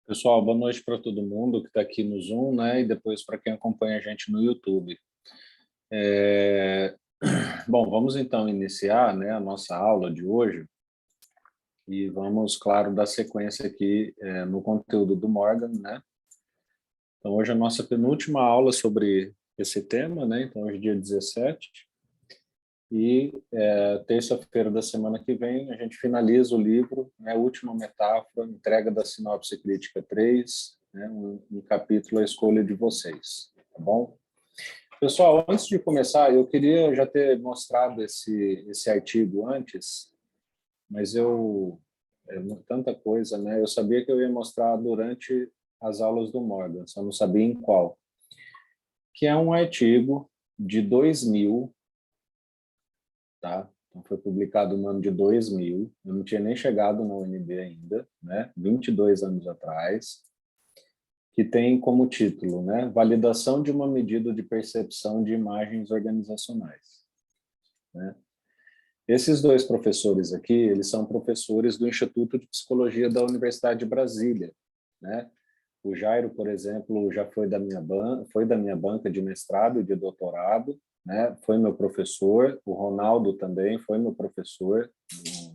Pessoal, boa noite para todo mundo que está aqui no Zoom, né? E depois para quem acompanha a gente no YouTube. Bom, vamos então iniciar, né, a nossa aula de hoje e vamos, claro, dar sequência aqui no conteúdo do Morgan, né? Então, hoje é a nossa penúltima aula sobre esse tema, né? Então, hoje é dia 17 e terça-feira da semana que vem a gente finaliza o livro, né, Última Metáfora, entrega da sinopse crítica 3, né, um capítulo A Escolha de Vocês, tá bom? Pessoal, antes de começar, eu queria já ter mostrado esse artigo antes, mas tanta coisa, né? Eu sabia que eu ia mostrar durante as aulas do Morgan, só não sabia em qual. Que é um artigo de 2000, tá? Então, foi publicado no ano de 2000, eu não tinha nem chegado na UNB ainda, né? 22 anos atrás, que tem como título, né, Validação de uma medida de percepção de imagens organizacionais, né? Esses dois professores aqui, eles são professores do Instituto de Psicologia da Universidade de Brasília, né? O Jairo, por exemplo, já foi da minha banca de mestrado e de doutorado, né? Foi meu professor. O Ronaldo também foi meu professor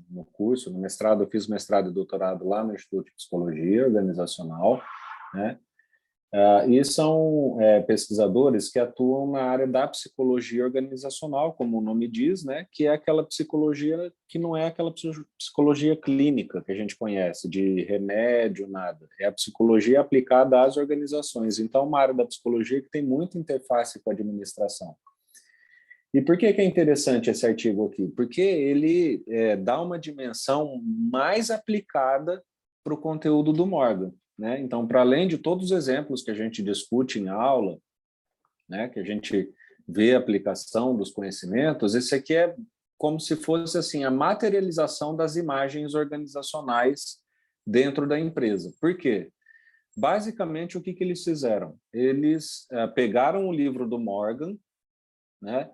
no curso. No mestrado, eu fiz mestrado e doutorado lá no Instituto de Psicologia Organizacional, né? E são pesquisadores que atuam na área da psicologia organizacional, como o nome diz, né, que é aquela psicologia que não é aquela psicologia clínica que a gente conhece, de remédio, nada. É a psicologia aplicada às organizações. Então, uma área da psicologia que tem muita interface com a administração. E por que é interessante esse artigo aqui? Porque ele dá uma dimensão mais aplicada para o conteúdo do Morgan, né? Então, para além de todos os exemplos que a gente discute em aula, né, que a gente vê a aplicação dos conhecimentos, esse aqui é como se fosse assim a materialização das imagens organizacionais dentro da empresa. Por quê? Basicamente, o que eles fizeram? Eles pegaram o livro do Morgan, né?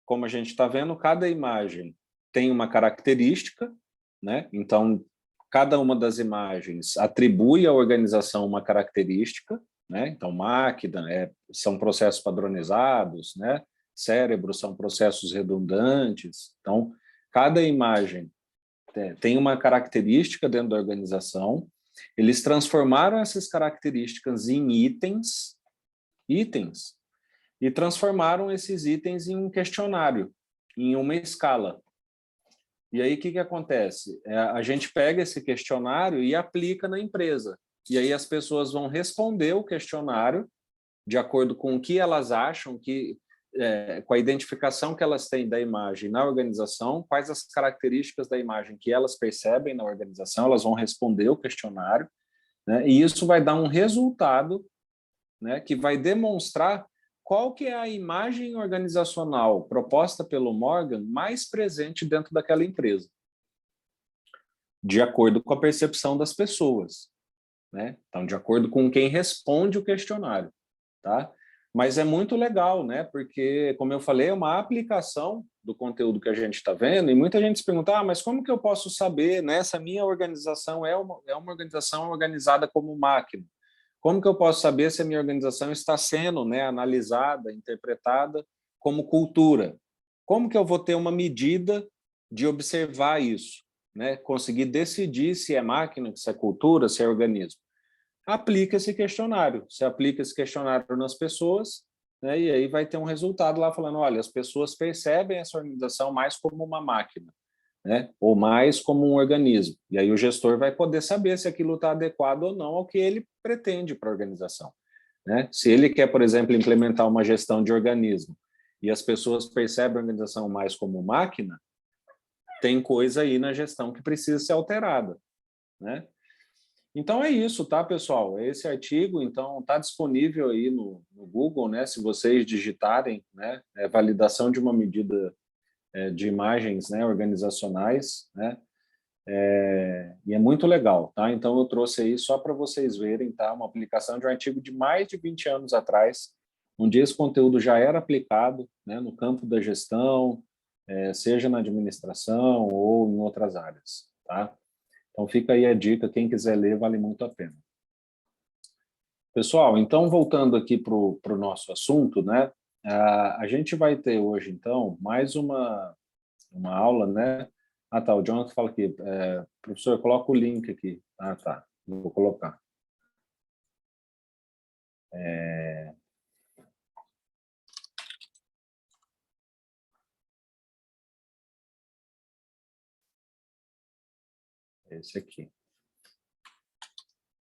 Como a gente está vendo, cada imagem tem uma característica, né? Então, cada uma das imagens atribui à organização uma característica, né? Então, máquina são processos padronizados, né? Cérebro são processos redundantes. Então, cada imagem tem uma característica dentro da organização. Eles transformaram essas características em itens, e transformaram esses itens em um questionário, em uma escala. E aí, o que acontece? A gente pega esse questionário e aplica na empresa. E aí as pessoas vão responder o questionário de acordo com o que elas acham, com a identificação que elas têm da imagem na organização, quais as características da imagem que elas percebem na organização, elas vão responder o questionário, né? E isso vai dar um resultado, né, que vai demonstrar qual que é a imagem organizacional proposta pelo Morgan mais presente dentro daquela empresa, de acordo com a percepção das pessoas, né? Então, de acordo com quem responde o questionário, tá? Mas é muito legal, né? Porque, como eu falei, é uma aplicação do conteúdo que a gente está vendo, e muita gente se pergunta, mas como que eu posso saber, né? Essa minha organização é uma organização organizada como máquina. Como que eu posso saber se a minha organização está sendo, né, analisada, interpretada como cultura? Como que eu vou ter uma medida de observar isso, né? Conseguir decidir se é máquina, se é cultura, se é organismo? Aplica esse questionário. Você aplica esse questionário nas pessoas, né, e aí vai ter um resultado lá falando, olha, as pessoas percebem essa organização mais como uma máquina, né? Ou mais como um organismo. E aí o gestor vai poder saber se aquilo está adequado ou não ao que ele pretende para a organização, né? Se ele quer, por exemplo, implementar uma gestão de organismo e as pessoas percebem a organização mais como máquina, tem coisa aí na gestão que precisa ser alterada, né? Então é isso, tá, pessoal? Esse artigo, então, está disponível aí no Google, né? Se vocês digitarem, né? Validação de uma medida de imagens, né, organizacionais, né? E é muito legal, tá? Então eu trouxe aí só para vocês verem, tá? Uma aplicação de um artigo de mais de 20 anos atrás, onde esse conteúdo já era aplicado, né, no campo da gestão, seja na administração ou em outras áreas, tá? Então, fica aí a dica, quem quiser ler, vale muito a pena. Pessoal, então, voltando aqui para o nosso assunto, né? A gente vai ter hoje, então, mais uma aula, né? Ah, tá, o Jonathan fala aqui, professor, coloca o link aqui. Ah, tá, vou colocar. Esse aqui,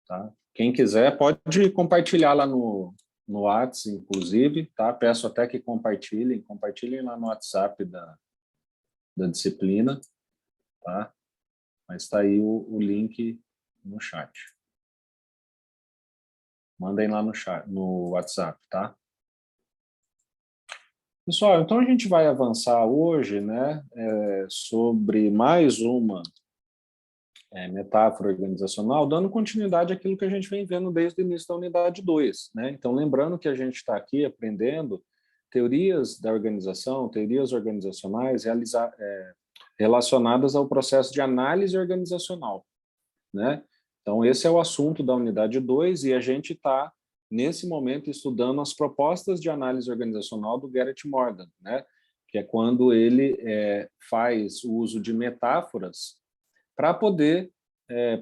tá? Quem quiser pode compartilhar lá no WhatsApp, inclusive, tá? Peço até que compartilhem lá no WhatsApp da disciplina, tá? Mas está aí o link no chat. Mandem lá no chat, no WhatsApp, tá? Pessoal, então a gente vai avançar hoje, né, sobre mais uma metáfora organizacional, dando continuidade àquilo que a gente vem vendo desde o início da unidade 2, né? Então, lembrando que a gente está aqui aprendendo teorias da organização, teorias organizacionais relacionadas ao processo de análise organizacional, né? Então, esse é o assunto da unidade 2 e a gente está, nesse momento, estudando as propostas de análise organizacional do Garrett Morgan, né? Que é quando ele faz o uso de metáforas para poder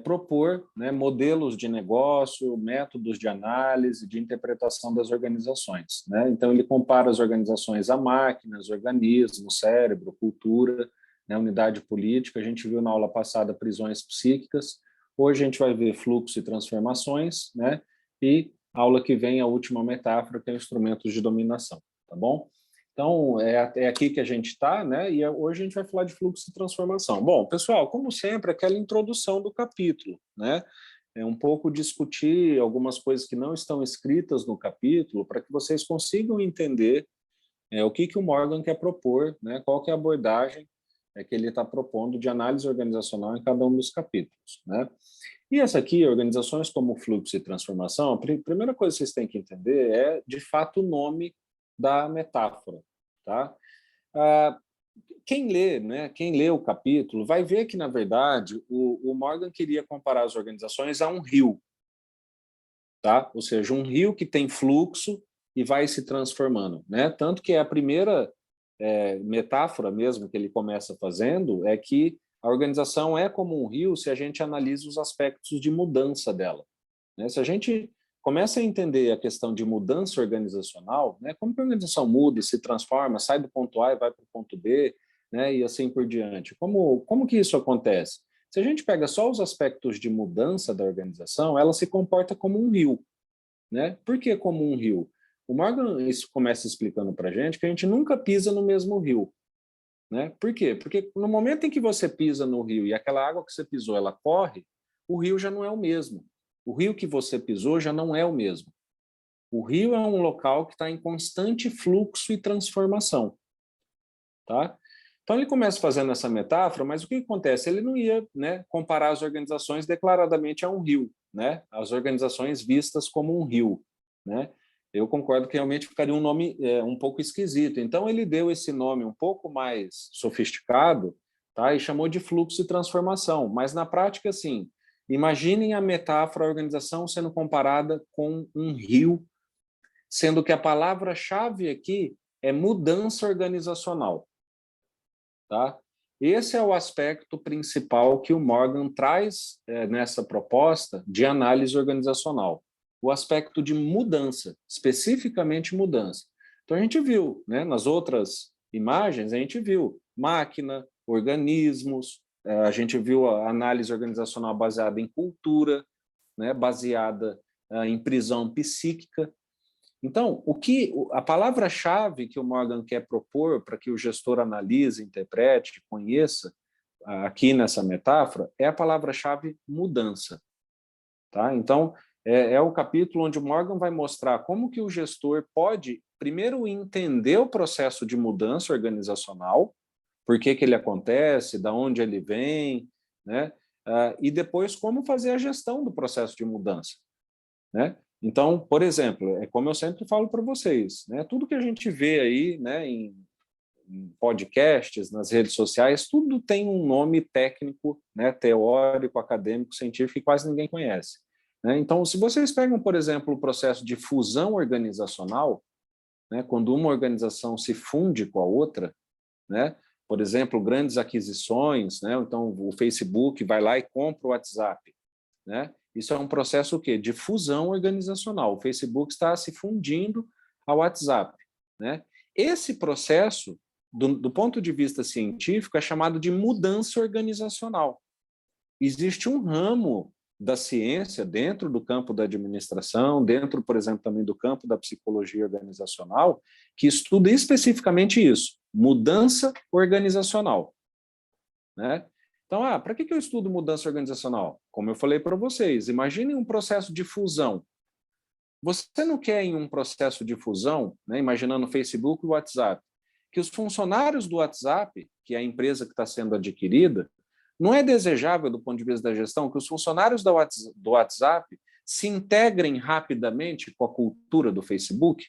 propor, né, modelos de negócio, métodos de análise, de interpretação das organizações, né? Então, ele compara as organizações a máquinas, organismos, cérebro, cultura, né, unidade política. A gente viu na aula passada prisões psíquicas. Hoje a gente vai ver fluxo e transformações, né? E aula que vem, a última metáfora, que é instrumentos de dominação, tá bom? Então, é aqui que a gente está, né? E hoje a gente vai falar de fluxo e transformação. Bom, pessoal, como sempre, aquela introdução do capítulo, né? É um pouco discutir algumas coisas que não estão escritas no capítulo para que vocês consigam entender o que o Morgan quer propor, né? Qual que é a abordagem que ele está propondo de análise organizacional em cada um dos capítulos, né? E essa aqui, organizações como fluxo e transformação, a primeira coisa que vocês têm que entender é, de fato, o nome da metáfora, tá? Quem lê, né, quem lê o capítulo vai ver que, na verdade, o Morgan queria comparar as organizações a um rio, tá? Ou seja, um rio que tem fluxo e vai se transformando, né? Tanto que a primeira metáfora mesmo que ele começa fazendo é que a organização é como um rio se a gente analisa os aspectos de mudança dela, né? Se a gente começa a entender a questão de mudança organizacional, né, como que a organização muda e se transforma, sai do ponto A e vai para o ponto B, né, e assim por diante. Como que isso acontece? Se a gente pega só os aspectos de mudança da organização, ela se comporta como um rio, né? Por que como um rio? O Morgan começa explicando para a gente que a gente nunca pisa no mesmo rio, né? Por quê? Porque no momento em que você pisa no rio e aquela água que você pisou, ela corre, o rio já não é o mesmo. O rio que você pisou já não é o mesmo. O rio é um local que está em constante fluxo e transformação, tá? Então ele começa fazendo essa metáfora, mas o que acontece? Ele não ia, né, comparar as organizações declaradamente a um rio, né? As organizações vistas como um rio, né? Eu concordo que realmente ficaria um nome um pouco esquisito. Então ele deu esse nome um pouco mais sofisticado, tá? E chamou de fluxo e transformação. Mas na prática, assim, imaginem a metáfora, a organização sendo comparada com um rio, sendo que a palavra-chave aqui é mudança organizacional. Tá? Esse é o aspecto principal que o Morgan traz nessa proposta de análise organizacional, o aspecto de mudança, especificamente mudança. Então, a gente viu, né, nas outras imagens, a gente viu máquina, organismos, a gente viu a análise organizacional baseada em cultura, né, baseada em prisão psíquica. Então, a palavra-chave que o Morgan quer propor para que o gestor analise, interprete, conheça aqui nessa metáfora é a palavra-chave mudança, tá? Então, é o capítulo onde o Morgan vai mostrar como que o gestor pode primeiro entender o processo de mudança organizacional, por que ele acontece, da onde ele vem, né? E depois como fazer a gestão do processo de mudança, né? Então, por exemplo, é como eu sempre falo para vocês, né? Tudo que a gente vê aí, né, em podcasts, nas redes sociais, tudo tem um nome técnico, né, teórico, acadêmico, científico, que quase ninguém conhece, né? Então, se vocês pegam, por exemplo, o processo de fusão organizacional, né, quando uma organização se funde com a outra, né, por exemplo, grandes aquisições, né, então o Facebook vai lá e compra o WhatsApp, né? Isso é um processo o quê? De fusão organizacional. O Facebook está se fundindo ao WhatsApp, né? Esse processo, do ponto de vista científico, é chamado de mudança organizacional. Existe um ramo da ciência dentro do campo da administração, dentro, por exemplo, também do campo da psicologia organizacional, que estuda especificamente isso, mudança organizacional, né? Então, para que eu estudo mudança organizacional? Como eu falei para vocês, imagine um processo de fusão. Você não quer, em um processo de fusão, né, imaginando o Facebook e o WhatsApp, que os funcionários do WhatsApp, que é a empresa que está sendo adquirida, não é desejável, do ponto de vista da gestão, que os funcionários do WhatsApp se integrem rapidamente com a cultura do Facebook,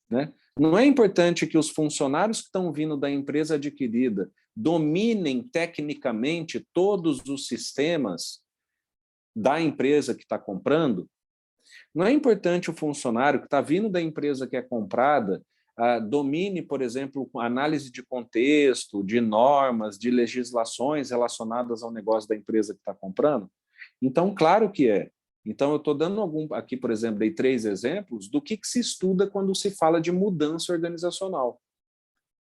né? Não é importante que os funcionários que estão vindo da empresa adquirida dominem tecnicamente todos os sistemas da empresa que está comprando? Não é importante o funcionário que está vindo da empresa que é comprada domine, por exemplo, a análise de contexto, de normas, de legislações relacionadas ao negócio da empresa que está comprando? Então, claro que é. Então, eu estou dando aqui, por exemplo, dei 3 exemplos do que se estuda quando se fala de mudança organizacional.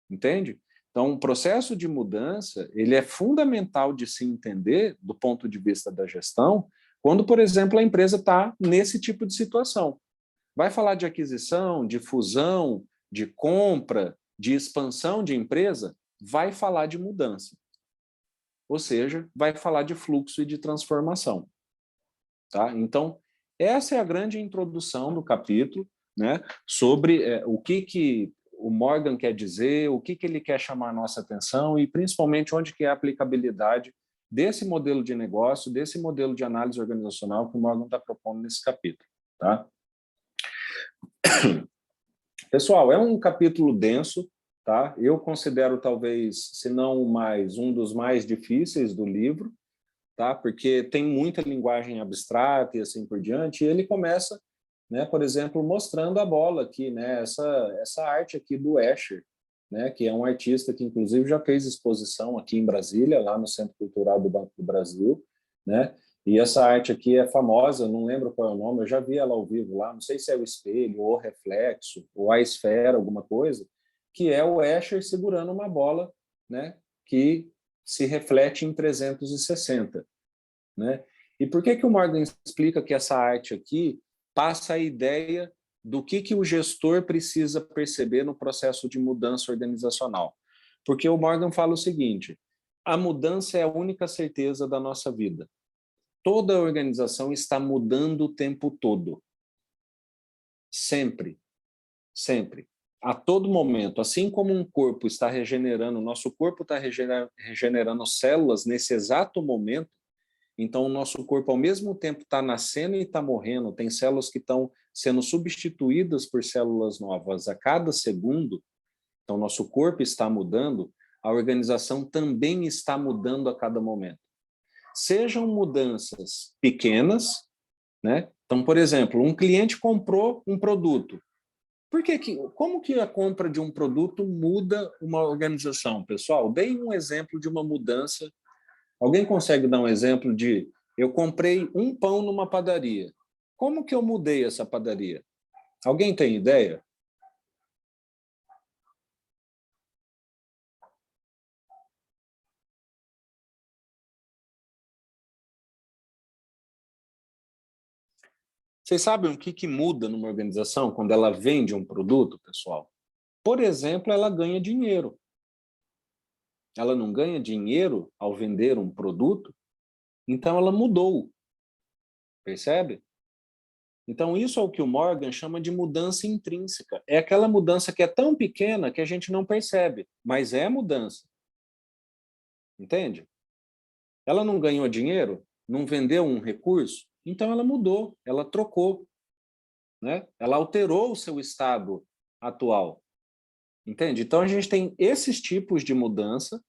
Entende? Então, o processo de mudança, ele é fundamental de se entender do ponto de vista da gestão, quando, por exemplo, a empresa está nesse tipo de situação. Vai falar de aquisição, de fusão, de compra, de expansão de empresa, vai falar de mudança. Ou seja, vai falar de fluxo e de transformação. Tá? Então, essa é a grande introdução do capítulo, né, sobre o que o Morgan quer dizer, o que ele quer chamar a nossa atenção e, principalmente, onde que é a aplicabilidade desse modelo de negócio, desse modelo de análise organizacional que o Morgan está propondo nesse capítulo. Tá? Pessoal, é um capítulo denso, tá? Eu considero talvez, se não o mais, um dos mais difíceis do livro, tá? Porque tem muita linguagem abstrata e assim por diante, e ele começa, né, por exemplo, mostrando a bola aqui, né, essa arte aqui do Escher, né, que é um artista que inclusive já fez exposição aqui em Brasília, lá no Centro Cultural do Banco do Brasil, né? E essa arte aqui é famosa, não lembro qual é o nome, eu já vi ela ao vivo lá, não sei se é o espelho, ou o reflexo, ou a esfera, alguma coisa, que é o Escher segurando uma bola, né, que se reflete em 360. Né? E por que o Morgan explica que essa arte aqui passa a ideia do que o gestor precisa perceber no processo de mudança organizacional? Porque o Morgan fala o seguinte, a mudança é a única certeza da nossa vida. Toda a organização está mudando o tempo todo. Sempre. Sempre. A todo momento. Assim como um corpo está regenerando, nosso corpo está regenerando células nesse exato momento, então o nosso corpo, ao mesmo tempo, está nascendo e está morrendo, tem células que estão sendo substituídas por células novas a cada segundo, então nosso corpo está mudando, a organização também está mudando a cada momento. Sejam mudanças pequenas, né? Então, por exemplo, um cliente comprou um produto. Como que a compra de um produto muda uma organização, pessoal? Deem um exemplo de uma mudança. Alguém consegue dar um exemplo de eu comprei um pão numa padaria. Como que eu mudei essa padaria? Alguém tem ideia? Vocês sabem o que muda numa organização quando ela vende um produto, pessoal? Por exemplo, ela ganha dinheiro. Ela não ganha dinheiro ao vender um produto, então ela mudou. Percebe? Então, isso é o que o Morgan chama de mudança intrínseca. É aquela mudança que é tão pequena que a gente não percebe, mas é mudança. Entende? Ela não ganhou dinheiro, não vendeu um recurso, então ela mudou, ela trocou, né? Ela alterou o seu estado atual. Entende? Então, a gente tem esses tipos de mudança,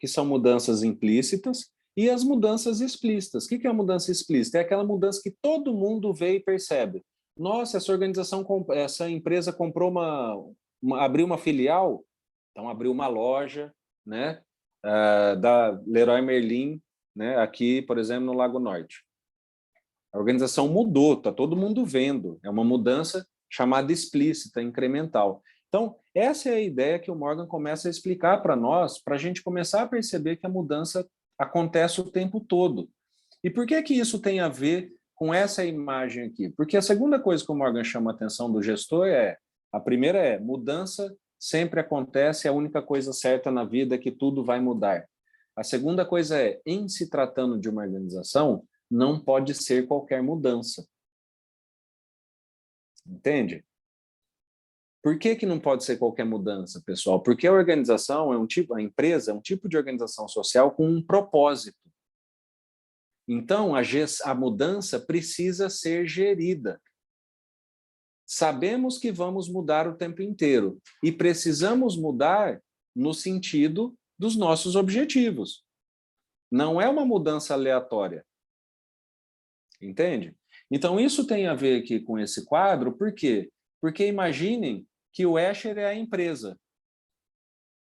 que são mudanças implícitas, e as mudanças explícitas. O que é a mudança explícita? É aquela mudança que todo mundo vê e percebe. Nossa, essa empresa comprou abriu uma filial, então abriu uma loja, né, da Leroy Merlin, né, aqui, por exemplo, no Lago Norte. A organização mudou, está todo mundo vendo. É uma mudança chamada explícita, incremental. Então, essa é a ideia que o Morgan começa a explicar para nós, para a gente começar a perceber que a mudança acontece o tempo todo. E por que que isso tem a ver com essa imagem aqui? Porque a segunda coisa que o Morgan chama a atenção do gestor a primeira é, mudança sempre acontece, é a única coisa certa na vida é que tudo vai mudar. A segunda coisa é, em se tratando de uma organização, não pode ser qualquer mudança. Entende? Por que que não pode ser qualquer mudança, pessoal? Porque a organização a empresa é um tipo de organização social com um propósito. Então, a mudança precisa ser gerida. Sabemos que vamos mudar o tempo inteiro e precisamos mudar no sentido dos nossos objetivos. Não é uma mudança aleatória. Entende? Então, isso tem a ver aqui com esse quadro, por quê? Porque imaginem que o Escher é a empresa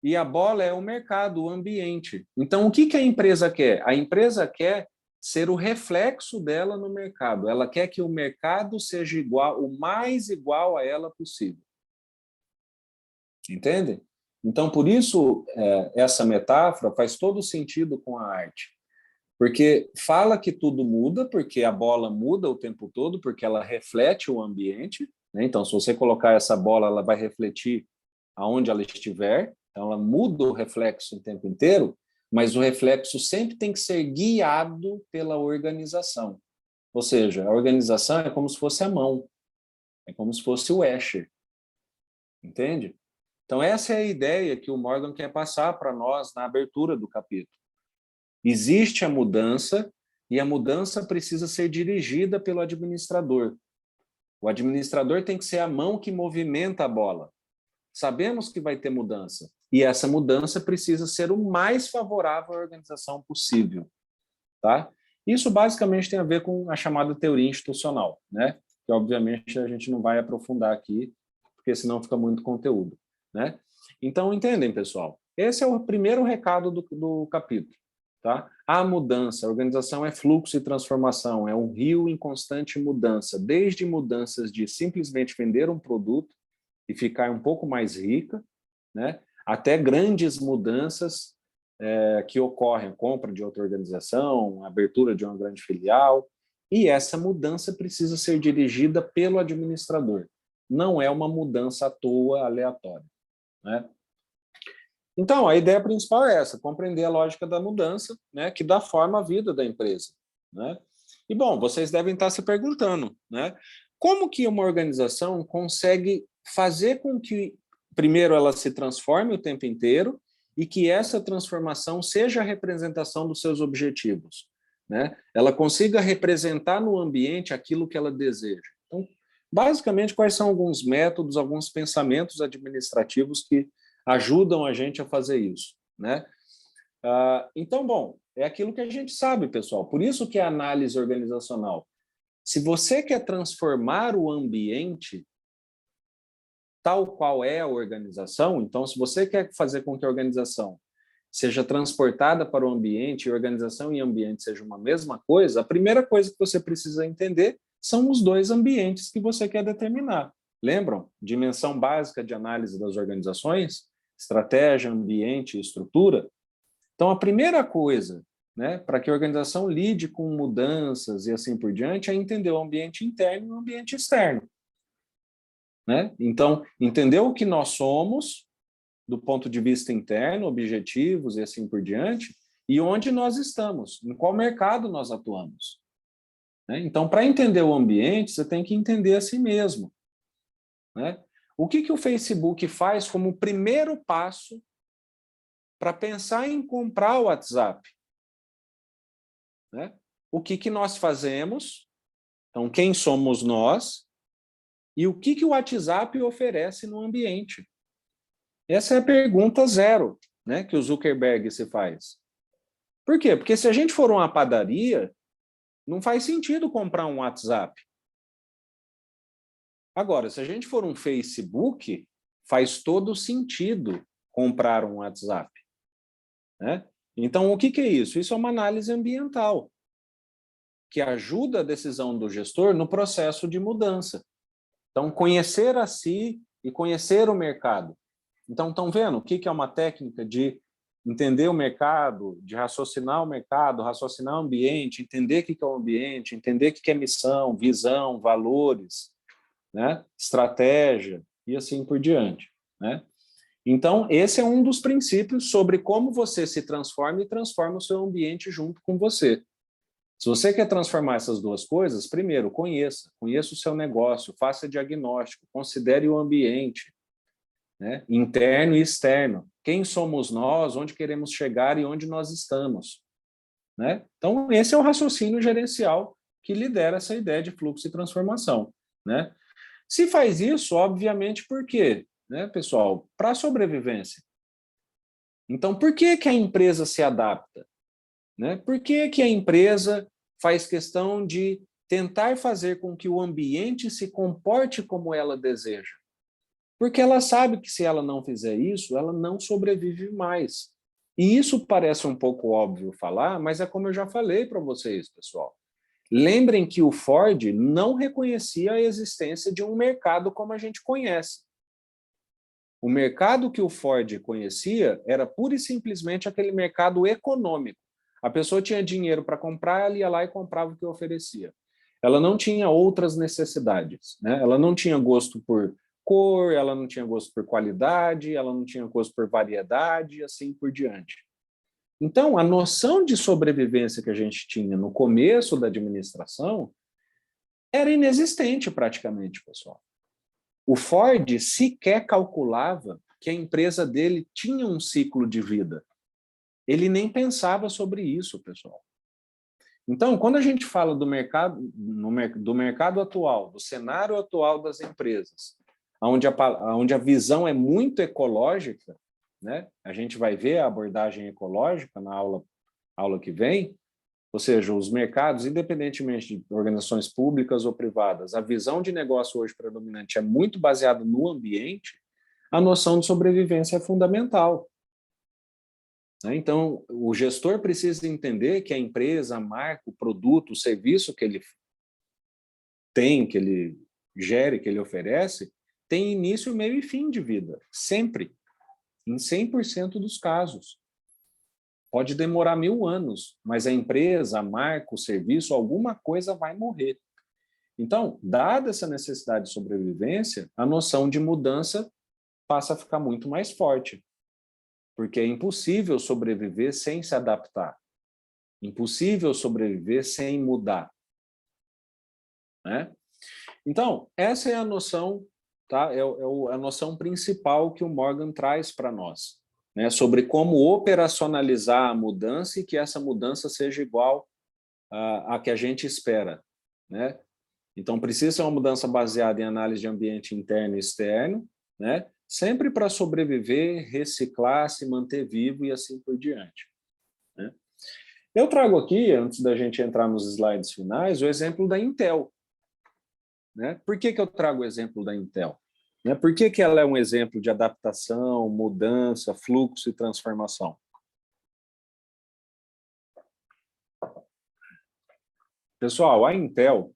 e a bola é o mercado, o ambiente. Então, o que que a empresa quer? A empresa quer ser o reflexo dela no mercado. Ela quer que o mercado seja igual, o mais igual a ela possível. Entende? Então, por isso, essa metáfora faz todo sentido com a arte. Porque fala que tudo muda, porque a bola muda o tempo todo, porque ela reflete o ambiente, né? Então, se você colocar essa bola, ela vai refletir aonde ela estiver, então ela muda o reflexo o tempo inteiro, mas o reflexo sempre tem que ser guiado pela organização. Ou seja, a organização é como se fosse a mão, é como se fosse o Escher, entende? Então, essa é a ideia que o Morgan quer passar para nós na abertura do capítulo. Existe a mudança e a mudança precisa ser dirigida pelo administrador. O administrador tem que ser a mão que movimenta a bola. Sabemos que vai ter mudança e essa mudança precisa ser o mais favorável à organização possível, tá? Isso basicamente tem a ver com a chamada teoria institucional, né? Que obviamente a gente não vai aprofundar aqui, porque senão fica muito conteúdo, né? Então, entendem, pessoal? Esse é o primeiro recado do capítulo. Tá? A mudança, a organização é fluxo e transformação, é um rio em constante mudança, desde mudanças de simplesmente vender um produto e ficar um pouco mais rica, né? Até grandes mudanças que ocorrem, compra de outra organização, abertura de uma grande filial, e essa mudança precisa ser dirigida pelo administrador. Não é uma mudança à toa, aleatória, né? Então, a ideia principal é essa, compreender a lógica da mudança, né, que dá forma à vida da empresa, né? E, bom, vocês devem estar se perguntando, né, como que uma organização consegue fazer com que, primeiro, ela se transforme o tempo inteiro e que essa transformação seja a representação dos seus objetivos, né? Ela consiga representar no ambiente aquilo que ela deseja. Então, basicamente, quais são alguns métodos, alguns pensamentos administrativos que ajudam a gente a fazer isso, né? Então, bom, é aquilo que a gente sabe, pessoal. Por isso que é análise organizacional. Se você quer transformar o ambiente tal qual é a organização, então, se você quer fazer com que a organização seja transportada para o ambiente, e organização e ambiente sejam uma mesma coisa, a primeira coisa que você precisa entender são os dois ambientes que você quer determinar. Lembram? Dimensão básica de análise das organizações? Estratégia, ambiente e estrutura. Então, a primeira coisa, né, para que a organização lide com mudanças e assim por diante, é entender o ambiente interno e o ambiente externo. Né? Então, entender o que nós somos, do ponto de vista interno, objetivos e assim por diante, e onde nós estamos, em qual mercado nós atuamos. Né? Então, para entender o ambiente, você tem que entender a si mesmo. Né? O que o Facebook faz como primeiro passo para pensar em comprar o WhatsApp? Né? O que nós fazemos? Então, quem somos nós? E o que o WhatsApp oferece no ambiente? Essa é a pergunta zero, né, que o Zuckerberg se faz. Por quê? Porque se a gente for uma padaria, não faz sentido comprar um WhatsApp. Agora, se a gente for um Facebook, faz todo sentido comprar um WhatsApp, né? Então, o que é isso? Isso é uma análise ambiental, que ajuda a decisão do gestor no processo de mudança. Então, conhecer a si e conhecer o mercado. Então, estão vendo o que é uma técnica de entender o mercado, de raciocinar o mercado, raciocinar o ambiente, entender o que é o ambiente, entender o que é missão, visão, valores, né? Estratégia e assim por diante, né? Então, esse é um dos princípios sobre como você se transforma e transforma o seu ambiente junto com você. Se você quer transformar essas duas coisas, primeiro, conheça o seu negócio, faça diagnóstico, considere o ambiente, né? Interno e externo. Quem somos nós, onde queremos chegar e onde nós estamos, né? Então, esse é o raciocínio gerencial que lidera essa ideia de fluxo e transformação, né? Se faz isso, obviamente, por quê? Né, pessoal? Para a sobrevivência. Então, por que a empresa se adapta? Né? Por que a empresa faz questão de tentar fazer com que o ambiente se comporte como ela deseja? Porque ela sabe que se ela não fizer isso, ela não sobrevive mais. E isso parece um pouco óbvio falar, mas é como eu já falei para vocês, pessoal. Lembrem que o Ford não reconhecia a existência de um mercado como a gente conhece. O mercado que o Ford conhecia era pura e simplesmente aquele mercado econômico. A pessoa tinha dinheiro para comprar, ela ia lá e comprava o que oferecia. Ela não tinha outras necessidades, né? Ela não tinha gosto por cor, ela não tinha gosto por qualidade, ela não tinha gosto por variedade e assim por diante. Então, a noção de sobrevivência que a gente tinha no começo da administração era inexistente praticamente, pessoal. O Ford sequer calculava que a empresa dele tinha um ciclo de vida. Ele nem pensava sobre isso, pessoal. Então, quando a gente fala do mercado, do mercado atual, do cenário atual das empresas, onde a visão é muito ecológica, né? A gente vai ver a abordagem ecológica na aula que vem, ou seja, os mercados, independentemente de organizações públicas ou privadas, a visão de negócio hoje predominante é muito baseada no ambiente, a noção de sobrevivência é fundamental. Então, o gestor precisa entender que a empresa, a marca, o produto, o serviço que ele tem, que ele gere, que ele oferece, tem início, meio e fim de vida, sempre, em 100% dos casos. Pode demorar 1000 anos, mas a empresa, a marca, o serviço, alguma coisa vai morrer. Então, dada essa necessidade de sobrevivência, a noção de mudança passa a ficar muito mais forte, porque é impossível sobreviver sem se adaptar. Impossível sobreviver sem mudar, né? Então, essa é a noção, tá? A noção principal que o Morgan traz para nós, né? Sobre como operacionalizar a mudança e que essa mudança seja igual à que a gente espera, né? Então, precisa ser uma mudança baseada em análise de ambiente interno e externo, né? Sempre para sobreviver, reciclar, se manter vivo e assim por diante, né? Eu trago aqui, antes da gente entrar nos slides finais, o exemplo da Intel, né? Por que eu trago o exemplo da Intel? Né? Por que ela é um exemplo de adaptação, mudança, fluxo e transformação? Pessoal, a Intel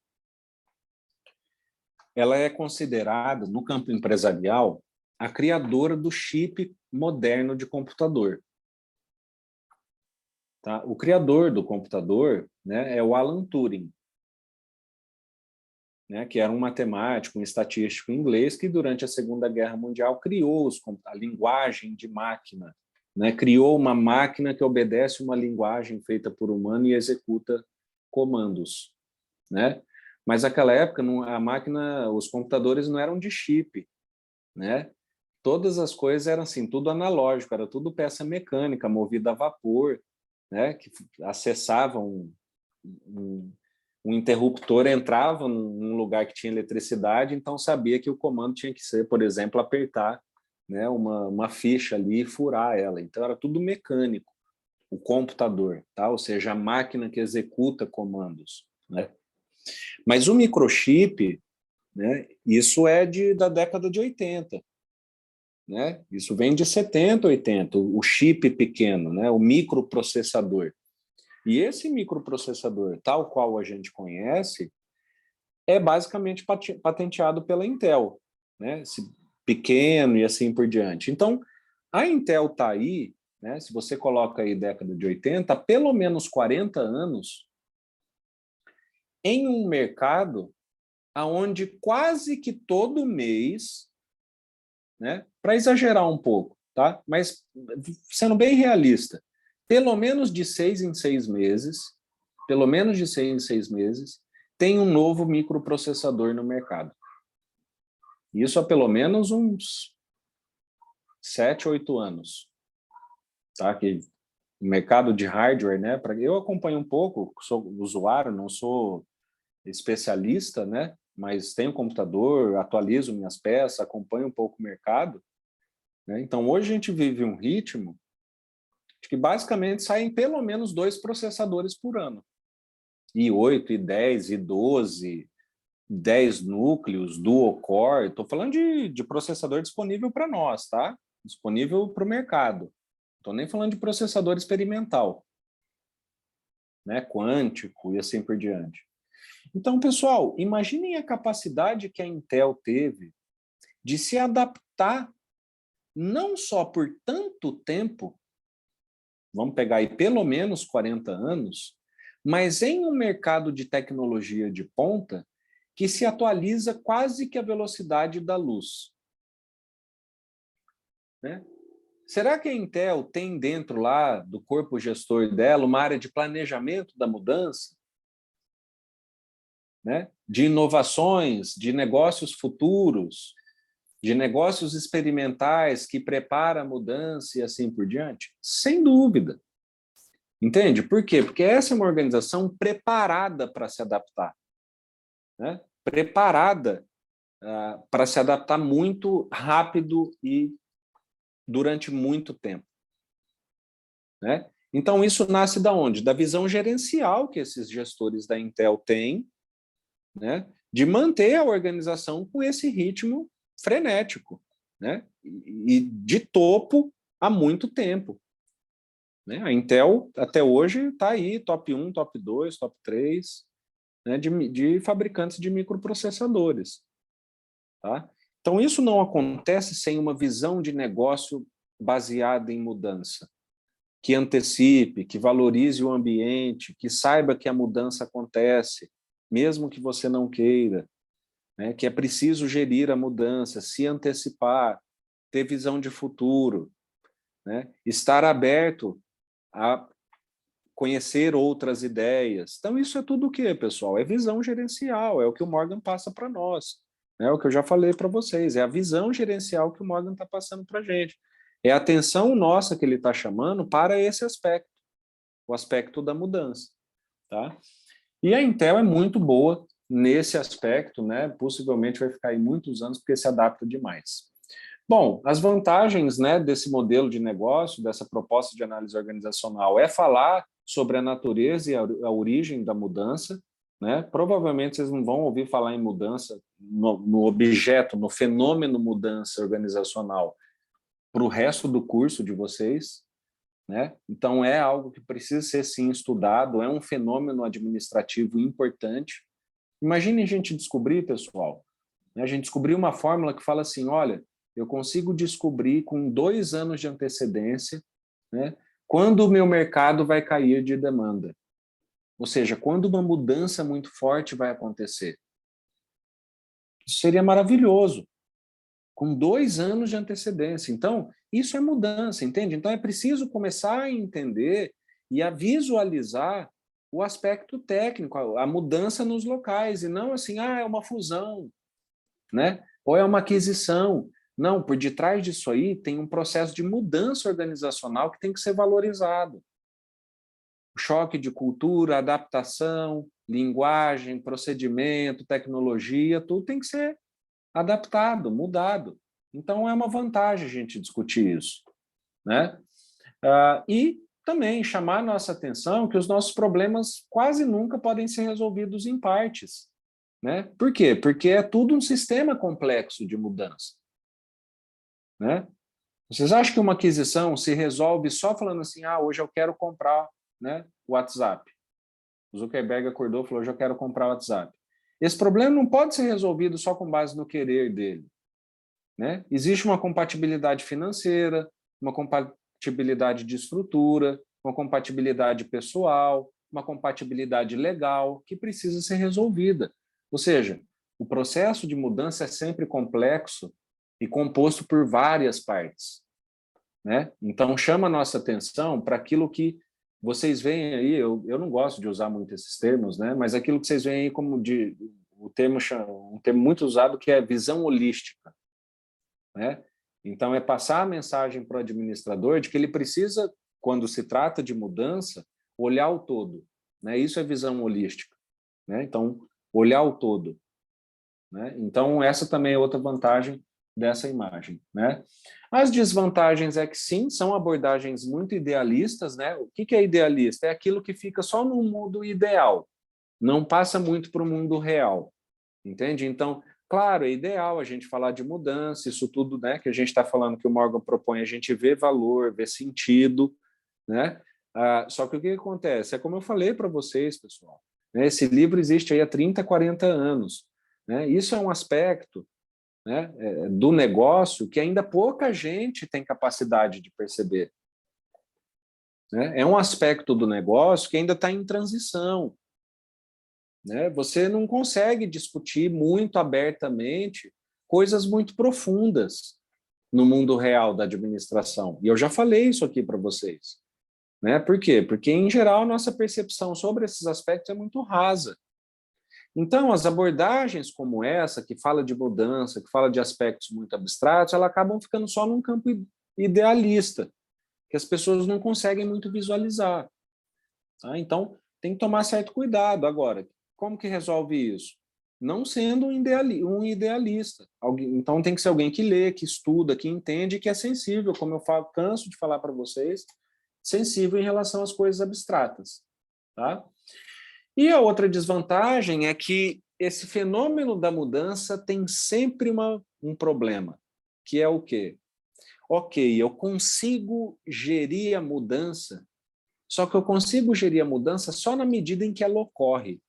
ela é considerada, no campo empresarial, a criadora do chip moderno de computador. Tá? O criador do computador, né, é o Alan Turing, né, que era um matemático, um estatístico inglês que, durante a Segunda Guerra Mundial, criou a linguagem de máquina, né, criou uma máquina que obedece uma linguagem feita por humano e executa comandos, né? Mas naquela época a máquina, os computadores não eram de chip, né? Todas as coisas eram assim, tudo analógico, era tudo peça mecânica, movida a vapor, né? Que acessava um interruptor, entrava num lugar que tinha eletricidade, então sabia que o comando tinha que ser, por exemplo, apertar né, uma ficha ali e furar ela. Então, era tudo mecânico, o computador, tá? Ou seja, a máquina que executa comandos, né? Mas o microchip, né, isso é da década de 80, né? Isso vem de 70, 80, o chip pequeno, né, o microprocessador. E esse microprocessador, tal qual a gente conhece, é basicamente patenteado pela Intel, né? Esse pequeno e assim por diante. Então, a Intel está aí, né? Se você coloca aí década de 80, há pelo menos 40 anos, em um mercado aonde quase que todo mês, né? Para exagerar um pouco, tá? Mas sendo bem realista, pelo menos de 6 em 6 meses, pelo menos de 6 em 6 meses, tem um novo microprocessador no mercado. Isso há pelo menos uns 7, 8 anos. Tá? Que o mercado de hardware, né? Eu acompanho um pouco, sou usuário, não sou especialista, né? Mas tenho computador, atualizo minhas peças, acompanho um pouco o mercado, né? Então, hoje a gente vive um ritmo de que basicamente saem pelo menos 2 processadores por ano. I8, I10, I12, 10 núcleos, dual core. Estou falando de processador disponível para nós, tá? Disponível para o mercado. Estou nem falando de processador experimental, né? Quântico e assim por diante. Então, pessoal, imaginem a capacidade que a Intel teve de se adaptar não só por tanto tempo, vamos pegar aí pelo menos 40 anos, mas em um mercado de tecnologia de ponta que se atualiza quase que a velocidade da luz, né? Será que a Intel tem dentro lá do corpo gestor dela uma área de planejamento da mudança, né? De inovações, de negócios futuros, de negócios experimentais que prepara a mudança e assim por diante? Sem dúvida. Entende? Por quê? Porque essa é uma organização preparada para se adaptar, né? Preparada para se adaptar muito rápido e durante muito tempo, né? Então, isso nasce da onde? Da visão gerencial que esses gestores da Intel têm, né? De manter a organização com esse ritmo frenético, né? E de topo há muito tempo, né? A Intel, até hoje, está aí, top 1, top 2, top 3, né? De fabricantes de microprocessadores. Tá? Então, isso não acontece sem uma visão de negócio baseada em mudança, que antecipe, que valorize o ambiente, que saiba que a mudança acontece, mesmo que você não queira, né? Que é preciso gerir a mudança, se antecipar, ter visão de futuro, né? Estar aberto a conhecer outras ideias. Então, isso é tudo o quê, pessoal? É visão gerencial, é o que o Morgan passa para nós. É o que eu já falei para vocês, é a visão gerencial que o Morgan está passando para a gente. É a atenção nossa que ele está chamando para esse aspecto, o aspecto da mudança. Tá? E a Intel é muito boa nesse aspecto, né? Possivelmente vai ficar aí muitos anos porque se adapta demais. Bom, as vantagens, né, desse modelo de negócio, dessa proposta de análise organizacional, é falar sobre a natureza e a origem da mudança, né? Provavelmente vocês não vão ouvir falar em mudança no objeto, no fenômeno mudança organizacional para o resto do curso de vocês, né? Então é algo que precisa ser sim estudado, é um fenômeno administrativo importante. Imagine a gente descobrir, pessoal, né? A gente descobrir uma fórmula que fala assim, olha, eu consigo descobrir com 2 anos de antecedência, né, quando o meu mercado vai cair de demanda. Ou seja, quando uma mudança muito forte vai acontecer. Isso seria maravilhoso, com 2 anos de antecedência. Então, isso é mudança, entende? Então, é preciso começar a entender e a visualizar o aspecto técnico, a mudança nos locais, e não assim, é uma fusão, né? Ou é uma aquisição. Não, por detrás disso aí tem um processo de mudança organizacional que tem que ser valorizado. O choque de cultura, adaptação, linguagem, procedimento, tecnologia, tudo tem que ser adaptado, mudado. Então, é uma vantagem a gente discutir isso, né? E também chamar nossa atenção que os nossos problemas quase nunca podem ser resolvidos em partes, né? Por quê? Porque é tudo um sistema complexo de mudança, né? Vocês acham que uma aquisição se resolve só falando assim, hoje eu quero comprar, né, o WhatsApp? O Zuckerberg acordou e falou, hoje eu quero comprar o WhatsApp. Esse problema não pode ser resolvido só com base no querer dele, né? Existe uma compatibilidade financeira, uma compatibilidade de estrutura, uma compatibilidade pessoal, uma compatibilidade legal que precisa ser resolvida. Ou seja, o processo de mudança é sempre complexo e composto por várias partes, né? Então, chama a nossa atenção para aquilo que vocês veem aí, eu não gosto de usar muito esses termos, né? Mas aquilo que vocês veem aí como um termo muito usado que é visão holística, né? Então, é passar a mensagem para o administrador de que ele precisa, quando se trata de mudança, olhar o todo, né? Isso é visão holística, né? Então, olhar o todo, né? Então, essa também é outra vantagem dessa imagem, né? As desvantagens é que, sim, são abordagens muito idealistas, né? O que é idealista? É aquilo que fica só no mundo ideal, não passa muito para o mundo real, entende? Então, claro, é ideal a gente falar de mudança, isso tudo, né, que a gente está falando que o Morgan propõe, a gente vê valor, vê sentido, né? Só que o que acontece? É como eu falei para vocês, pessoal, né? Esse livro existe aí há 30, 40 anos, né? Isso é um aspecto, né, do negócio que ainda pouca gente tem capacidade de perceber, né? É um aspecto do negócio que ainda está em transição, né? Você não consegue discutir muito abertamente coisas muito profundas no mundo real da administração. E eu já falei isso aqui para vocês, né? Por quê? Porque, em geral, a nossa percepção sobre esses aspectos é muito rasa. Então, as abordagens como essa, que fala de mudança, que fala de aspectos muito abstratos, elas acabam ficando só num campo idealista, que as pessoas não conseguem muito visualizar. Tá? Então, tem que tomar certo cuidado. Agora, como que resolve isso? Não sendo um idealista. Então, tem que ser alguém que lê, que estuda, que entende, que é sensível, como eu canso de falar para vocês, sensível em relação às coisas abstratas. Tá? E a outra desvantagem é que esse fenômeno da mudança tem sempre um problema, que é o quê? Ok, eu consigo gerir a mudança, só que eu consigo gerir a mudança só na medida em que ela ocorre.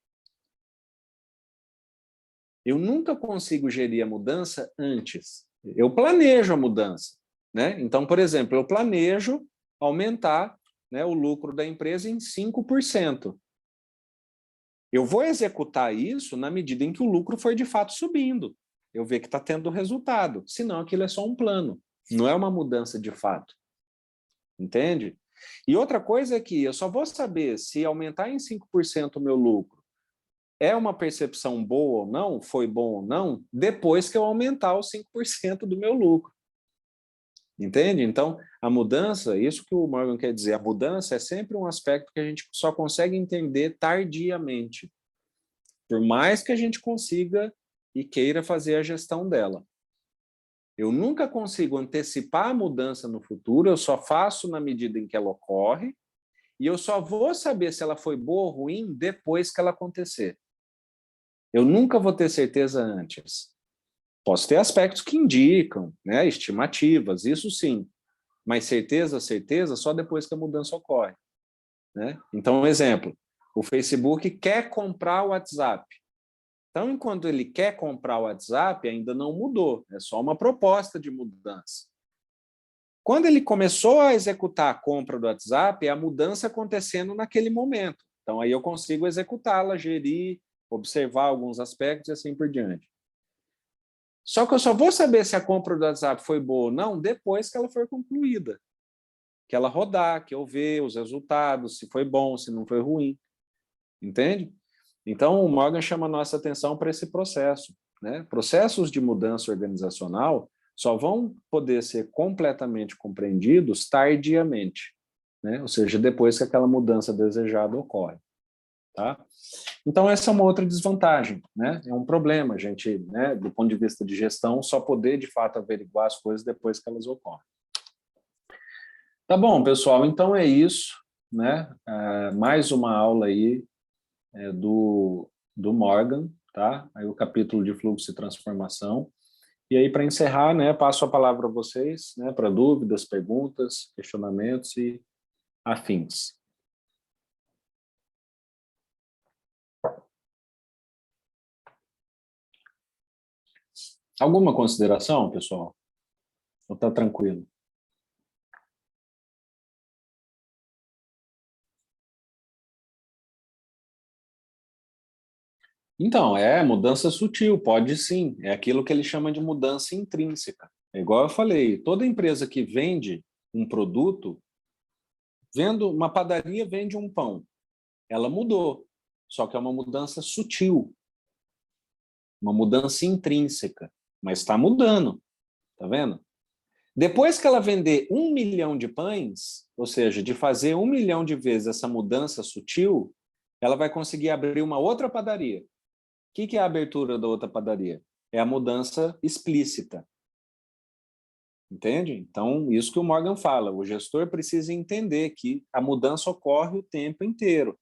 Eu nunca consigo gerir a mudança antes. Eu planejo a mudança, né? Então, por exemplo, eu planejo aumentar, né, o lucro da empresa em 5%. Eu vou executar isso na medida em que o lucro for de fato subindo. Eu ver que está tendo resultado. Senão, aquilo é só um plano. Não é uma mudança de fato. Entende? E outra coisa é que eu só vou saber se aumentar em 5% o meu lucro é uma percepção boa ou não, foi bom ou não, depois que eu aumentar os 5% do meu lucro. Entende? Então, a mudança, isso que o Morgan quer dizer, a mudança é sempre um aspecto que a gente só consegue entender tardiamente. Por mais que a gente consiga e queira fazer a gestão dela. Eu nunca consigo antecipar a mudança no futuro, eu só faço na medida em que ela ocorre, e eu só vou saber se ela foi boa ou ruim depois que ela acontecer. Eu nunca vou ter certeza antes. Posso ter aspectos que indicam, né, estimativas, isso sim, mas certeza, só depois que a mudança ocorre. Né? Então, um exemplo, o Facebook quer comprar o WhatsApp. Então, enquanto ele quer comprar o WhatsApp, ainda não mudou, é só uma proposta de mudança. Quando ele começou a executar a compra do WhatsApp, é a mudança acontecendo naquele momento. Então, aí eu consigo executá-la, gerir, observar alguns aspectos e assim por diante. Só que eu só vou saber se a compra do WhatsApp foi boa ou não depois que ela for concluída. Que ela rodar, que eu ver os resultados, se foi bom, se não foi ruim. Entende? Então, o Morgan chama a nossa atenção para esse processo. Né? Processos de mudança organizacional só vão poder ser completamente compreendidos tardiamente, né? Ou seja, depois que aquela mudança desejada ocorre. tá? Então, essa é uma outra desvantagem, né? É um problema a gente, né, do ponto de vista de gestão, só poder, de fato, averiguar as coisas depois que elas ocorrem. Tá bom, pessoal, então é isso, né? Mais uma aula aí do Morgan, tá? Aí o capítulo de fluxo e transformação. E aí, para encerrar, né, passo a palavra a vocês, né, para dúvidas, perguntas, questionamentos e afins. Alguma consideração, pessoal? Ou está tranquilo? Então, mudança sutil, pode sim. É aquilo que ele chama de mudança intrínseca. É igual eu falei, toda empresa que vende um produto, vendo uma padaria vende um pão, ela mudou, só que é uma mudança sutil, uma mudança intrínseca, mas está mudando, tá vendo? Depois que ela vender 1 milhão de pães, ou seja, de fazer 1 milhão de vezes essa mudança sutil, ela vai conseguir abrir uma outra padaria. O que é a abertura da outra padaria? É a mudança explícita. Entende? Então, isso que o Morgan fala, o gestor precisa entender que a mudança ocorre o tempo inteiro.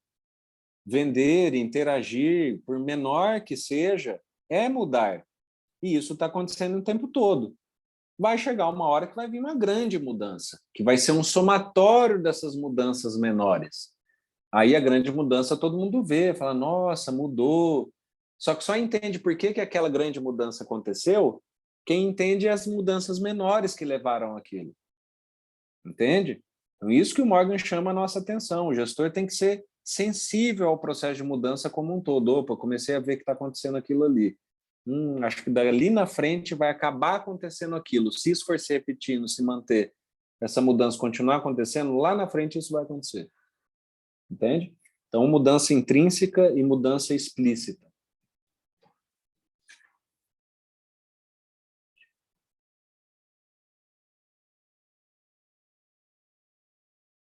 Vender, interagir, por menor que seja, é mudar. E isso está acontecendo o tempo todo. Vai chegar uma hora que vai vir uma grande mudança, que vai ser um somatório dessas mudanças menores. Aí a grande mudança todo mundo vê, fala, nossa, mudou. Só que só entende por que aquela grande mudança aconteceu quem entende as mudanças menores que levaram aquilo. Entende? Então, isso que o Morgan chama a nossa atenção. O gestor tem que ser sensível ao processo de mudança como um todo. Opa, comecei a ver que está acontecendo aquilo ali. Acho que dali na frente vai acabar acontecendo aquilo. Se isso for se repetindo, se manter, essa mudança continuar acontecendo, lá na frente isso vai acontecer. Entende? Então, mudança intrínseca e mudança explícita.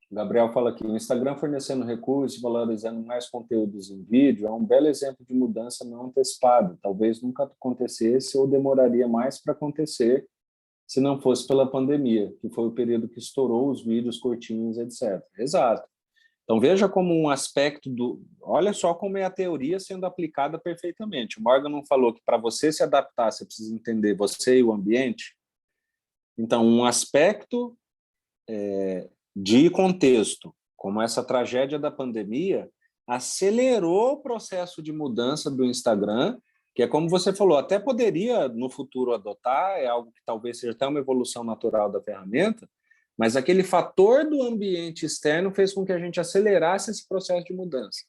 O Gabriel fala aqui, o Instagram fornecendo recursos, valorizando mais conteúdos em vídeo, é um belo exemplo de mudança não antecipada. Talvez nunca acontecesse ou demoraria mais para acontecer se não fosse pela pandemia, que foi o período que estourou os vídeos curtinhos, etc. Exato. Então, veja como um aspecto do... Olha só como é a teoria sendo aplicada perfeitamente. O Morgan não falou que para você se adaptar, você precisa entender você e o ambiente. Então, um aspecto de contexto, como essa tragédia da pandemia, acelerou o processo de mudança do Instagram, que é como você falou, até poderia no futuro adotar, é algo que talvez seja até uma evolução natural da ferramenta, mas aquele fator do ambiente externo fez com que a gente acelerasse esse processo de mudança,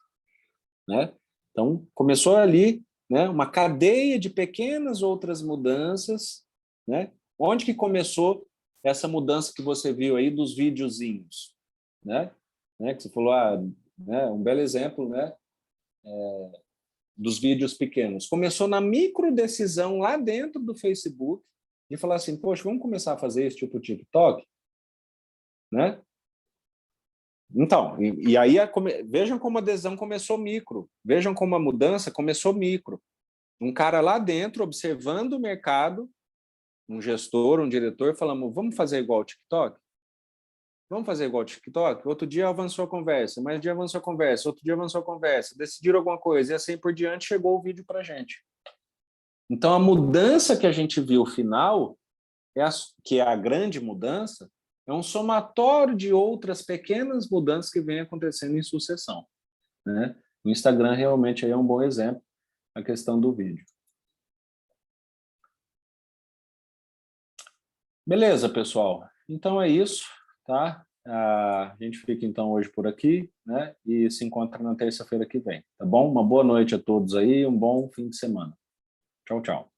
né? Então, começou ali, né, uma cadeia de pequenas outras mudanças, né? Onde que começou essa mudança que você viu aí dos videozinhos, né? Que você falou, né, um belo exemplo, né, dos vídeos pequenos. Começou na micro decisão lá dentro do Facebook de falar assim, poxa, vamos começar a fazer esse tipo de TikTok, né? Então, e aí vejam como a adesão começou micro, vejam como a mudança começou micro. Um cara lá dentro observando o mercado, um gestor, um diretor, falando, vamos fazer igual o TikTok? Vamos fazer igual o TikTok? Outro dia avançou a conversa, mais dia avançou a conversa, outro dia avançou a conversa, decidiram alguma coisa, e assim por diante chegou o vídeo para a gente. Então, a mudança que a gente viu final, que é a grande mudança, é um somatório de outras pequenas mudanças que vêm acontecendo em sucessão, né? O Instagram realmente é um bom exemplo, a questão do vídeo. Beleza, pessoal. Então é isso, tá? A gente fica então hoje por aqui, né? E se encontra na terça-feira que vem, tá bom? Uma boa noite a todos aí, um bom fim de semana. Tchau, tchau.